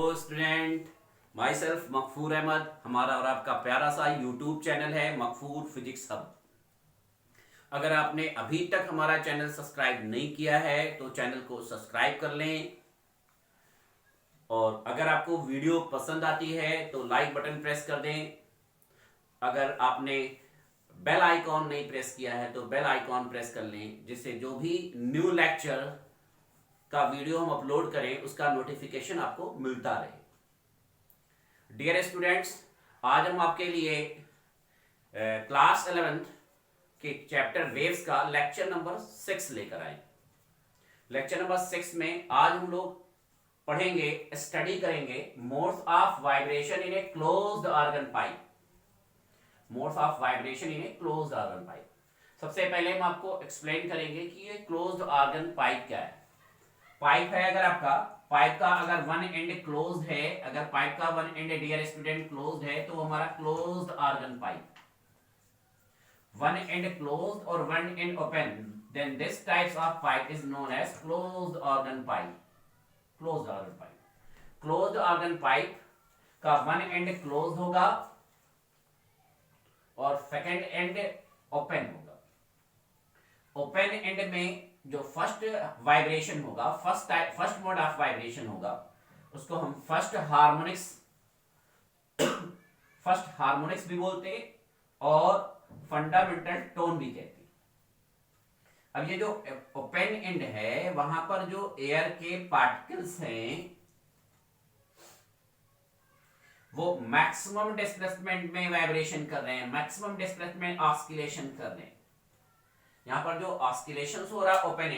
Hello student, myself Maqfoor Ahmad. हमारा और आपका प्यारा सा यूट्यूब चैनल है मकफूर फिजिक्स हब। अगर आपने अभी तक हमारा चैनल सब्सक्राइब नहीं किया है तो चैनल को सब्सक्राइब कर लें, और अगर आपको वीडियो पसंद आती है तो लाइक बटन प्रेस कर दें। अगर आपने बेल आइकॉन नहीं प्रेस किया है तो बेल आइकॉन प्रेस कर लें, जिससे जो भी न्यू लेक्चर का वीडियो हम अपलोड करें उसका नोटिफिकेशन आपको मिलता रहे। डियर स्टूडेंट्स, आज हम आपके लिए क्लास 11th के चैप्टर वेव्स का लेक्चर नंबर 6 लेकर आए। लेक्चर नंबर 6 में आज हम लोग पढ़ेंगे, स्टडी करेंगे modes of vibration in a closed organ pipe. Modes of vibration in a closed organ pipe. सबसे पहले हम आपको एक्सप्लेन करेंगे कि ये क्लोज्ड ऑर्गन पाइप क्या है। पाइप है, अगर आपका पाइप का अगर वन एंड क्लोज्ड है, अगर पाइप का one end dear student closed है तो हमारा closed organ pipe. One end closed और one end open, then this types of pipe is known as closed organ pipe. Closed organ pipe. Closed organ pipe का one end closed होगा और second end open होगा। Open end में जो first vibration होगा, first mode of vibration होगा, उसको हम फर्स्ट हार्मोनिक्स भी बोलते हैं और फंडामेंटल टोन भी कहते हैं। अब ये जो ओपन एंड है, वहां पर जो एयर के पार्टिकल्स हैं वो मैक्सिमम डिस्प्लेसमेंट में वाइब्रेशन कर रहे हैं, मैक्सिमम डिस्प्लेसमेंट ऑस्किलेशन कर रहे हैं। यहां पर जो ऑस्किलेशन हो रहा है ओपन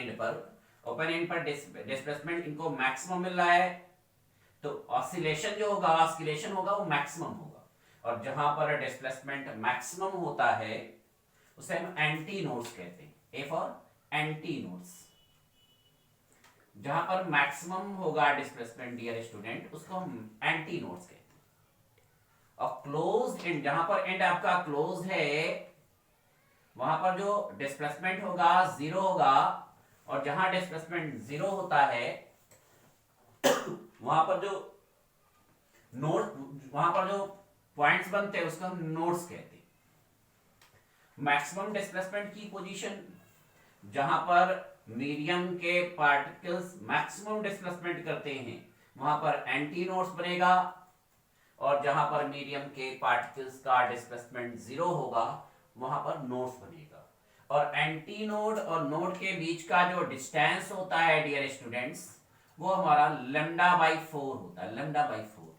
एंड पर डिस्प्लेसमेंट इनको मैक्सिमम मिल रहा है, तो ऑस्किलेशन जो होगा, ऑस्किलेशन होगा वो मैक्सिमम होगा। और जहां पर डिस्प्लेसमेंट मैक्सिमम होता है उसे हम एंटी नोड्स कहते हैं। A for anti nodes. जहां पर मैक्सिमम होगा डिस्प्लेसमेंट डियर स्टूडेंट, उसको हम एंटी नोड्स कहते हैं। और क्लोज एंड, जहां पर एंड आपका क्लोज है वहां पर जो डिस्प्लेसमेंट होगा जीरो होगा, और जहां डिस्प्लेसमेंट जीरो होता है वहां पर जो पॉइंट्स बनते हैं उसको हम नोड्स कहते हैं। मैक्सिमम डिस्प्लेसमेंट की पोजीशन, जहां पर मीडियम के पार्टिकल्स मैक्सिमम डिस्प्लेसमेंट करते हैं वहां पर एंटी नोड्स बनेगा, और जहां पर मीडियम के पार्टिकल्स का डिस्प्लेसमेंट जीरो होगा वहां पर नोड्स बनेगा। और एंटी नोड और नोड के बीच का जो डिस्टेंस होता है डियर स्टूडेंट्स, वो हमारा λ/4 होता है, λ/4।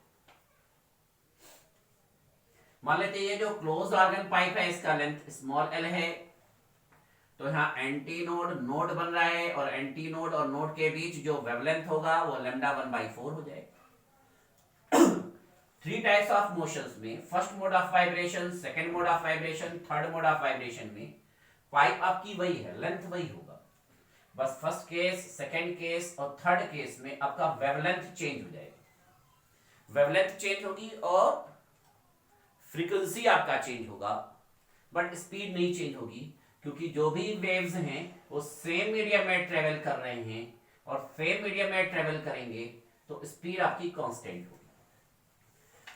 मान लेते हैं ये जो क्लोज ऑर्गन पाइप है इसका लेंथ स्मॉल l है, तो यहाँ एंटी नोड नोड बन रहा है, और एंटी नोड और नोड के बीच जो वेवलेंथ होगा वो λ1/4 हो जाएगा। थ्री टाइप्स ऑफ मोशंस में, first mode of vibration, second mode of vibration, third mode of vibration में पाइप आपकी वही है, लेंथ वही होगा। बस फर्स्ट केस, सेकंड केस और थर्ड केस में आपका वेवलेंथ चेंज हो जाएगा। वेवलेंथ चेंज होगी और फ्रीक्वेंसी आपका चेंज होगा, बट स्पीड नहीं चेंज होगी, क्योंकि जो भी वेव्स हैं वो सेम मीडियम में ट्रेवल कर रहे हैं, और सेम मीडियम में ट्रेवल करेंगे तो स्पीड आपकी कांस्टेंट होगी।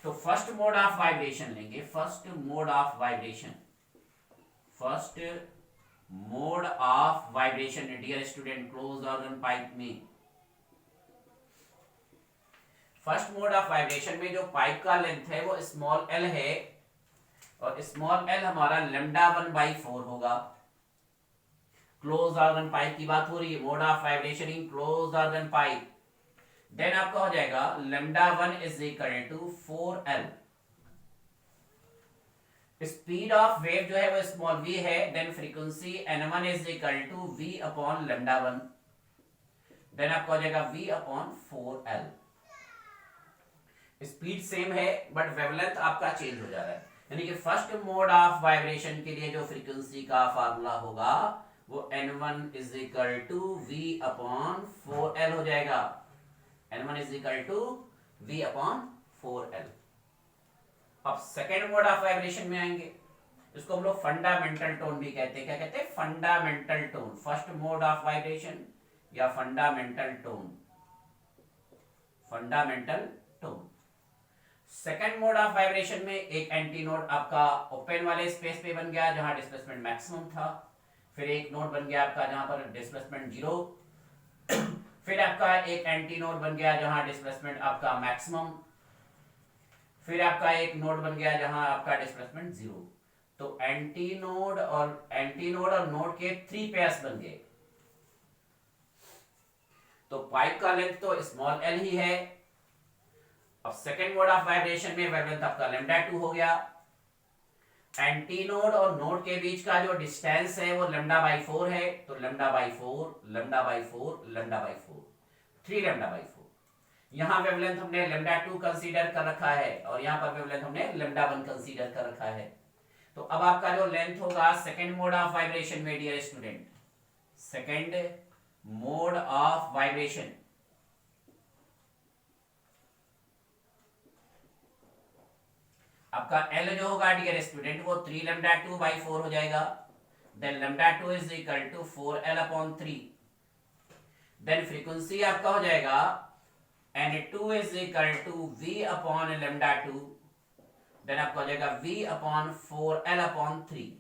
तो फर्स्ट मोड ऑफ वाइब्रेशन लेंगे, first mode of vibration dear student close organ pipe में। फर्स्ट मोड ऑफ वाइब्रेशन में जो पाइप का लेंथ है वो स्मॉल l है, और स्मॉल l हमारा λ1/4 होगा। क्लोज ऑर्गन पाइप की बात हो रही है, mode of vibration in close organ pipe. Then आपका हो जाएगा λ1 = 4l। स्पीड ऑफ वेव जो है वो स्मॉल v है, then frequency n1 = v/λ1। Then आपका हो जाएगा v/4l। स्पीड सेम है बट वेवलेंथ आपका चेंज हो जा रहा है, यानी कि फर्स्ट मोड ऑफ वाइब्रेशन के लिए जो फ्रीक्वेंसी का फार्मूला होगा वो n1 = v/4l हो जाएगा। n1 = v/4l। अब सेकेंड मोड ऑफ वाइब्रेशन में आएंगे, इसको हम लोग फंडामेंटल टोन भी कहते हैं। क्या कहते हैं? Fundamental tone. First mode of vibration या fundamental tone, fundamental tone. Second mode of vibration में एक एंटी नोड आपका ओपन वाले स्पेस पे बन गया जहां डिस्प्लेसमेंट मैक्सिमम था, फिर एक नोड बन गया आपका जहां पर डिस्प्लेसमेंट 0, फिर आपका एक एंटी नोड बन गया जहां डिस्प्लेसमेंट आपका मैक्सिमम, फिर आपका एक नोड बन गया जहां आपका डिस्प्लेसमेंट 0। तो एंटी नोड और नोड के 3 पेयर्स बन गए। तो पाइप का लेंथ तो स्मॉल एल ही है। अब सेकेंड मोड ऑफ वाइब्रेशन में वेवलेंथ आपका λ2 हो गया। एंटी नोड और नोड के बीच का जो डिस्टेंस है वो λ/4 है, तो λ/4 λ/4 3 λ/4। यहां वेवलेंथ हमने λ2 कंसीडर कर रखा है और यहां पर वेवलेंथ हमने λ1 कंसीडर कर रखा है। तो अब आपका जो लेंथ होगा सेकेंड मोड ऑफ वाइब्रेशन में dear student, second mode of vibration, आपका L जो होगा डियर स्टूडेंट वो 3 λ2/4 हो जाएगा। Then λ2 is equal to 4L/3। Then frequency आपका हो जाएगा N2 is equal to V/λ2। Then आपका हो जाएगा V/4L/3।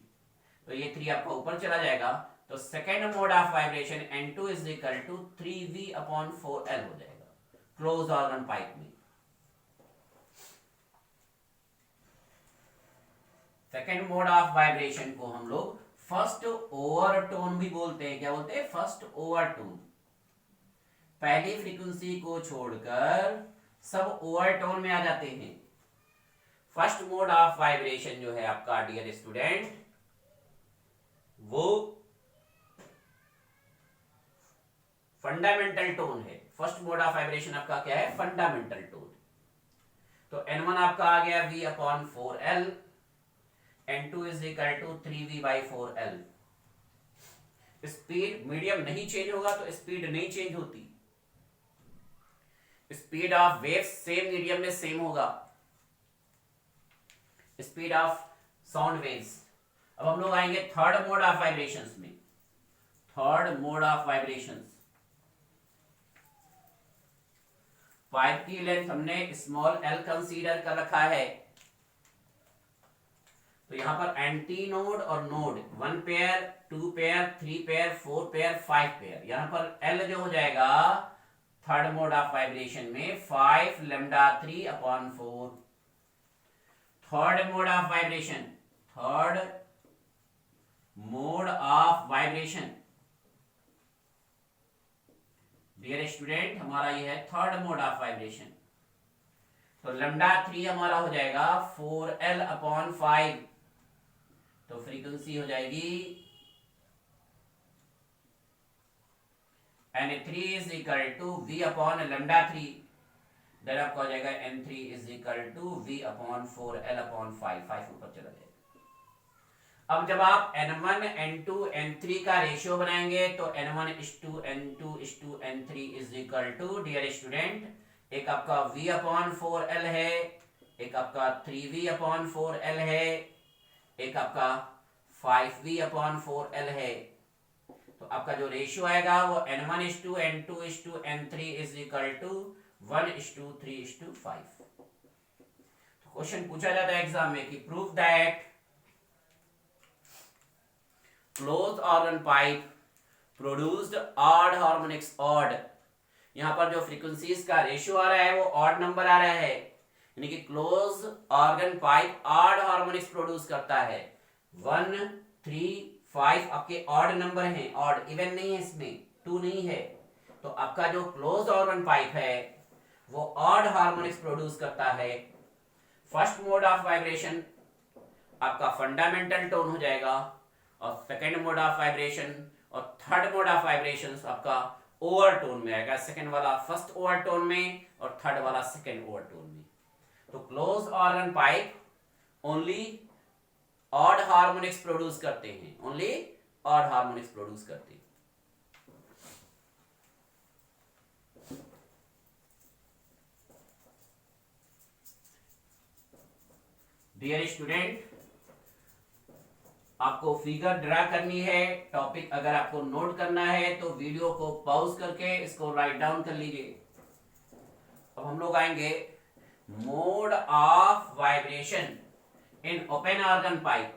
तो ये 3 आपका ऊपर चला जाएगा, तो second mode of vibration N2 is equal to 3V/4L हो जाएगा क्लोज ऑर्गन पाइप में। सेकेंड मोड ऑफ वाइब्रेशन को हम लोग फर्स्ट ओवरटोन भी बोलते हैं। क्या बोलते हैं? First overtone. पहली फ्रीक्वेंसी को छोड़कर सब ओवरटोन में आ जाते हैं। फर्स्ट मोड ऑफ वाइब्रेशन जो है आपका डियर स्टूडेंट, वो फंडामेंटल टोन है। फर्स्ट मोड ऑफ वाइब्रेशन आपका क्या है? Fundamental tone. तो N1 आपका आ गया V/4L, N2 is equal to 3V/4L। Speed medium नहीं चेंज होगा तो स्पीड नहीं चेंज होती। Speed of waves same medium में सेम होगा, स्पीड ऑफ साउंड वेव्स। अब हम लोग आएंगे थर्ड मोड ऑफ वाइब्रेशंस में। Third mode of vibrations, pipe की लेंथ हमने स्मॉल एल कंसीडर कर रखा है। तो यहां पर एंटी नोड और node 1 pair, 2 pair, 3 pair, 4 pair, 5 pair. यहां पर एल जो हो जाएगा थर्ड मोड ऑफ वाइब्रेशन में 5 λ3/4। Third mode of vibration, third mode of vibration dear student, हमारा ये है थर्ड मोड ऑफ वाइब्रेशन। तो λ3 हमारा हो जाएगा 4L/5। तो फ्रीक्वेंसी हो जाएगी N3 is equal to V/λ3। Then आपका हो जाएगा N3 is equal to V/4L/5। 5 ऊपर चला जाएगा। अब जब आप N1, N2, N3 का रेशियो बनाएंगे तो N1:N2:N3 is equal to dear student, एक आपका V/4L है, एक आपका 3V/4L है, एक आपका 5V/4L है। तो आपका जो रेशियो आएगा वो N1:N2:N3 इज इक्वल टू 1:3:5। तो क्वेश्चन पूछा जाता है एग्जाम में कि prove that close organ pipe produced odd harmonics odd. यहां पर जो फ्रीक्वेंसीज का रेशियो आ रहा है वो ऑड नंबर आ रहा है, यानी कि close organ pipe odd harmonics produce करता है। 1, 3, 5 आपके ऑड नंबर हैं, ऑड, इवन नहीं है, इसमें 2 नहीं है। तो आपका जो क्लोज ऑर्गन पाइप है वो ऑड हार्मोनिक्स प्रोड्यूस करता है। फर्स्ट मोड ऑफ वाइब्रेशन आपका फंडामेंटल टोन हो जाएगा, और सेकेंड मोड ऑफ वाइब्रेशन और थर्ड मोड ऑफ वाइब्रेशन आपका ओवरटोन में आएगा। सेकेंड वाला फर्स्ट ओवरटोन में और थर्ड वाला सेकेंड ओवरटोन में। तो close organ pipe only odd harmonics produce करते हैं, ओनली ऑड हार्मोनिक्स प्रोड्यूस करते हैं। डियर स्टूडेंट, आपको फिगर ड्रा करनी है। टॉपिक अगर आपको नोट करना है तो वीडियो को पॉज करके इसको राइट डाउन कर लीजिए। अब हम लोग आएंगे mode of vibration in open organ pipe.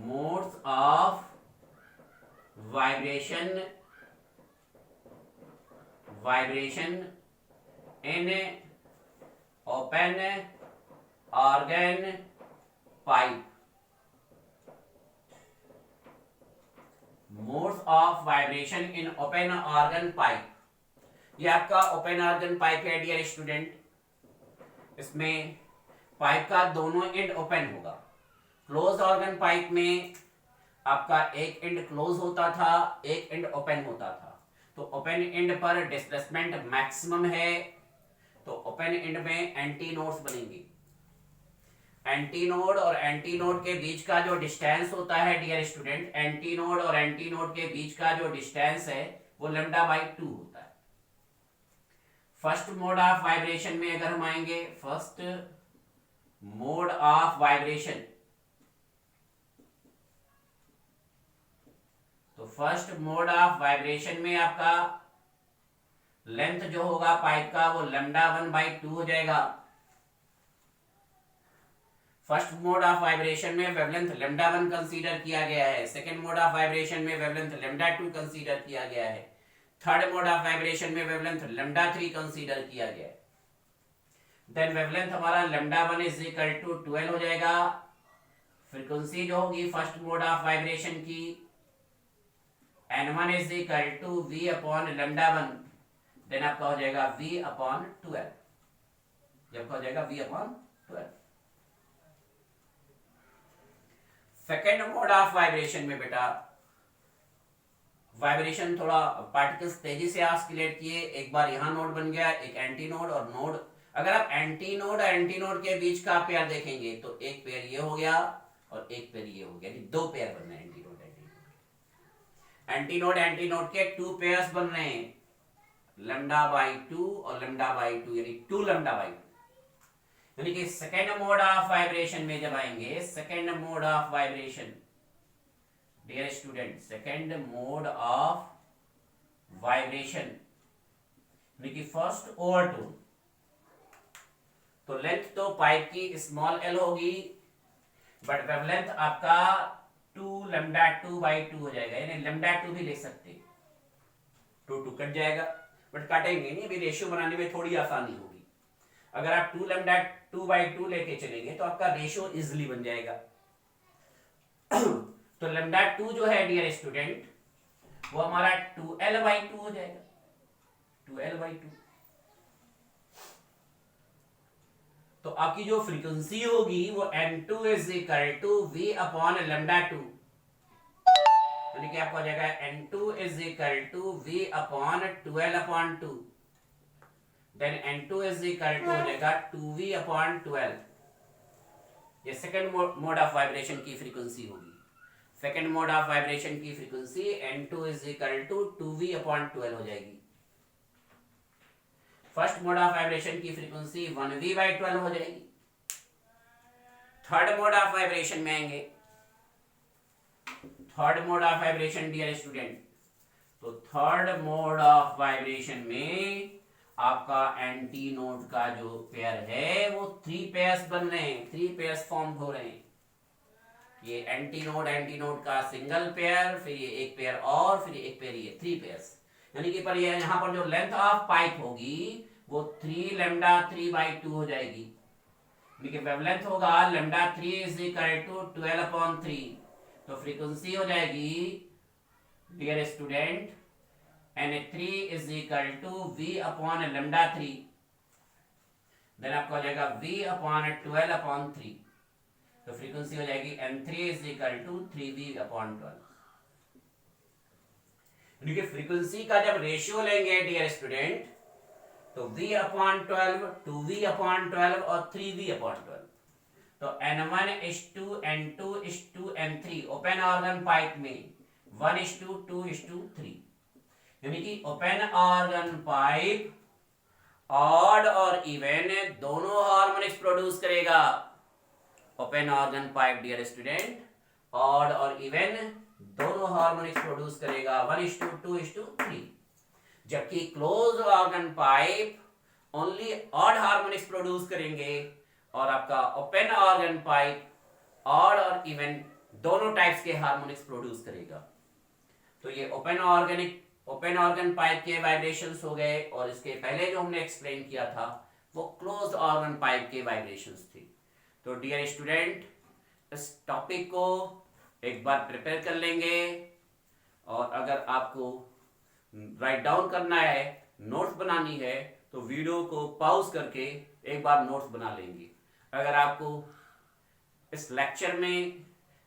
Modes of vibration in open organ pipe. Modes of vibration in open organ pipe. ये आपका ओपन ऑर्गन पाइप है डियर स्टूडेंट. इसमें पाइप का दोनों एंड ओपन होगा. क्लोज ऑर्गन पाइप में आपका एक एंड क्लोज होता था, एक एंड ओपन होता था. तो ओपन एंड पर डिस्प्लेसमेंट मैक्सिमम है, तो ओपन एंड में एंटी नोड्स बनेंगे. एंटी नोड और एंटी नोड के बीच का जो डिस्टेंस होता है डियर स्टूडेंट, एंटी नोड और एंटी नोड के बीच का जो डिस्टेंस है वो λ/2 होता है. फर्स्ट मोड ऑफ वाइब्रेशन में अगर हम आएंगे, फर्स्ट मोड ऑफ वाइब्रेशन, तो फर्स्ट मोड ऑफ वाइब्रेशन में आपका लेंथ जो होगा पाइप का वो λ1/2 हो जाएगा. फर्स्ट मोड ऑफ वाइब्रेशन में वेवलेंथ λ1 कंसीडर किया गया है. सेकेंड मोड ऑफ वाइब्रेशन में वेवलेंथ λ2 कंसीडर किया गया है. थर्ड मोड ऑफ वाइब्रेशन में वेवलेंथ λ3 कंसीडर किया गया है. देन वेवलेंथ हमारा λ1 = 12 हो जाएगा. फ्रीक्वेंसी जो होगी फर्स्ट मोड ऑफ वाइब्रेशन की n1 = v/λ1, देन आपका हो जाएगा v/12. जब हो जाएगा v/12. Second mode of vibration में बेटा वाइब्रेशन थोड़ा पार्टिकल्स तेजी से ऑस्किलेट किए. एक बार यहां नोड बन गया, एक एंटी नोड और नोड. अगर आप एंटी नोड और एंटी नोड के बीच का पेयर देखेंगे तो एक पेयर ये हो गया और एक पेयर ये हो गया, दो पेयर बन रहे हैं. एंटी नोड के 2 पेयर्स बन रहे हैं, λ/2 और λ/2, यानी 2 λ/2. यानी कि सेकेंड मोड ऑफ वाइब्रेशन में जब आएंगे, second mode of vibration dear student, second mode of vibration यानी कि फर्स्ट ओवरटोन, तो लेंथ तो पाइप की स्मॉल एल होगी, बट वेवलेंथ आपका 2 λ2/2 हो जाएगा. यानी λ2 भी ले सकते, 2 कट जाएगा, बट काटेंगे नहीं. अभी रेशियो बनाने में थोड़ी आसानी होगी. अगर आप 2 λ2/2 लेके चलेंगे तो आपका रेशियो इजिली बन जाएगा. तो λ2 जो है डियर स्टूडेंट वो हमारा 2l/2 हो जाएगा, 2l/2. तो आपकी जो फ्रीक्वेंसी होगी वो n2 = v/λ2, यानी कि आपको हो जाएगा n2 = v/12/2. देन n2 = हो जाएगा 2v/12. ये सेकंड मोड ऑफ वाइब्रेशन की फ्रीक्वेंसी होगी. सेकंड मोड ऑफ वाइब्रेशन की फ्रीक्वेंसी n2 = 2v/12 हो जाएगी. फर्स्ट मोड ऑफ वाइब्रेशन की फ्रीक्वेंसी 1v/12 हो जाएगी. थर्ड मोड ऑफ वाइब्रेशन में आएंगे. Third mode of vibration dear student, तो थर्ड मोड ऑफ वाइब्रेशन में आपका एंटी नोड का जो पेयर है वो 3 पेयर्स बन रहे हैं, 3 पेयर्स फॉर्म हो रहे हैं. ये एंटी नोड का सिंगल पेयर, फिर ये एक पेयर और फिर एक पेयर, ये 3 पेयर्स. यानी कि पर ये यहाँ पर जो लेंथ ऑफ पाइप होगी वो 3 λ3/2 हो जाएगी. वेवलेंथ होगा λ3 = 12/3. तो फ्रीक्वेंसी हो जाएगी dear student n3 = v/λ3. Then आपका हो जाएगा v/12/3. तो फ्रीक्वेंसी हो जाएगी n3 = 3v/12. यानी कि फ्रीक्वेंसी का जब रेशियो लेंगे डियर स्टूडेंट तो v/12, 2v/12 और 3v/12. तो n1 n2 n3 open organ pipe में 1:2:3. यानी कि ओपन ऑर्गन पाइप ऑड और इवन दोनों हार्मोनिक्स प्रोड्यूस करेगा. Open organ pipe dear student odd और इवन दोनों हार्मोनिक्स प्रोड्यूस करेगा 1:2:3. जबकि close organ pipe only odd harmonics produce करेंगे, और आपका ओपन ऑर्गन पाइप ऑड और इवन दोनों टाइप्स के हार्मोनिक्स प्रोड्यूस करेगा। तो ये ओपन ऑर्गन पाइप के वाइब्रेशंस हो गए, और इसके पहले जो हमने एक्सप्लेन किया था वो क्लोज्ड ऑर्गन पाइप के वाइब्रेशंस थी। तो डियर स्टूडेंट, इस टॉपिक को एक बार प्रिपेयर कर लेंगे, और अगर आपको राइट डाउन करना है, नोट्स बनानी है, तो वीडियो को पॉज करके एक बार नोट्स बना लेंगे। अगर आपको इस लेक्चर में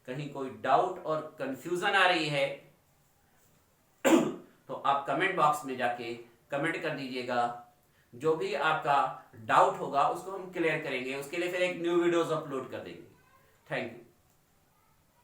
कहीं कोई डाउट और कंफ्यूजन आ रही है तो आप कमेंट बॉक्स में जाके कमेंट कर दीजिएगा। जो भी आपका डाउट होगा उसको हम क्लियर करेंगे, उसके लिए फिर एक न्यू वीडियोस अपलोड कर देंगे। Thank you.